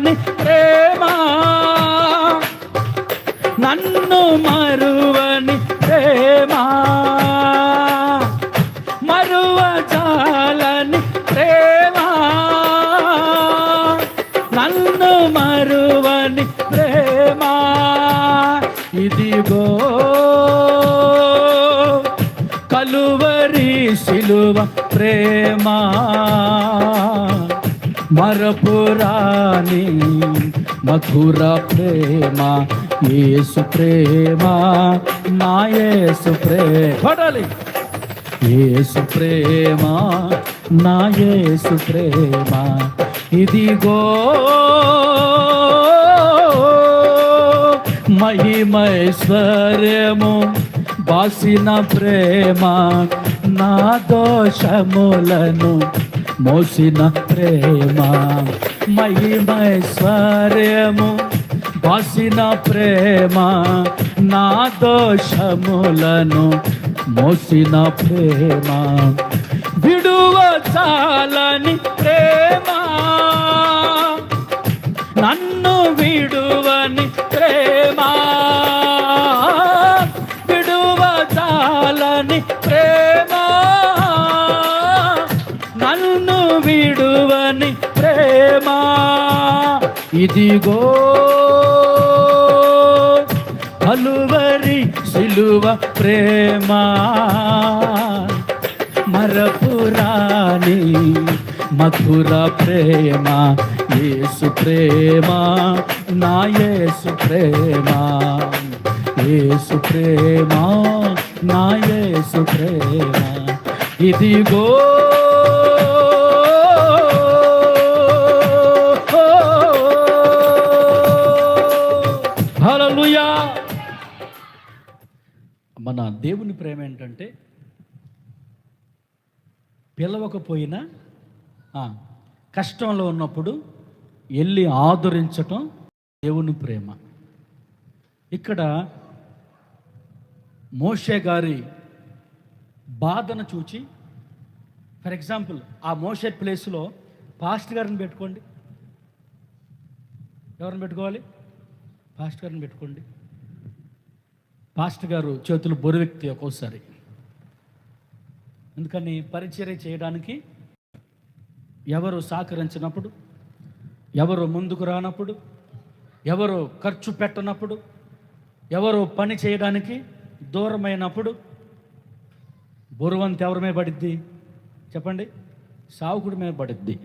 మరువని ప్రేమ, నన్ను మరువని ప్రేమ, మరువజాలని ప్రేమ, నన్ను మరువని ప్రేమ. ఇదిగో కలువరి సిలువ ప్రేమ, మరపురాని మధుర ప్రేమ, యేసు ప్రేమ, నా యేసు ప్రేమ. యేసు ప్రేమ, నా యేసు ప్రేమ. ఇదిగో మహిమైశ్వర్యము బాసిన ప్రేమ, నా దోషములను మోసిన ప్రేమ. మహిమైశ్వర్యము బాసిన ప్రేమ, నా దోషములను మోసిన ప్రేమ. విడువచాలని ప్రేమ, నన్ను విడువని ప్రేమ, విడువచాలని ప్రేమ, నన్ను విడువని ప్రేమ. ఇదిగో కలువరి సిలువ ప్రేమ, మరపురాని మధుర ప్రేమ, యేసు ప్రేమ, నా యేసు ప్రేమ. యేసు ప్రేమ, నా యేసు ప్రేమ. ఇదిగో హల్లెలూయా. మన దేవుని ప్రేమ ఏంటంటే పిలవకపోయినా కష్టంలో ఉన్నప్పుడు వెళ్ళి ఆదరించటం దేవుని ప్రేమ. ఇక్కడ మోషే గారి బాధను చూచి, ఫర్ ఎగ్జాంపుల్ ఆ మోషే ప్లేస్లో పాస్టర్ గారిని పెట్టుకోండి. ఎవరిని పెట్టుకోవాలి? పాస్టర్ గారిని పెట్టుకోండి. పాస్టర్ గారు చేతులు బొరువెక్తి ఒక్కోసారి. ఎందుకని? పరిచర్య చేయడానికి ఎవరు సహకరించినప్పుడు, ఎవరు ముందుకు రానప్పుడు, ఎవరు ఖర్చు పెట్టనప్పుడు, ఎవరు పని చేయడానికి దూరమైనప్పుడు బరువంత ఎవరి మీద పడిద్ది చెప్పండి? సావుకుడి మీద పడిద్ది.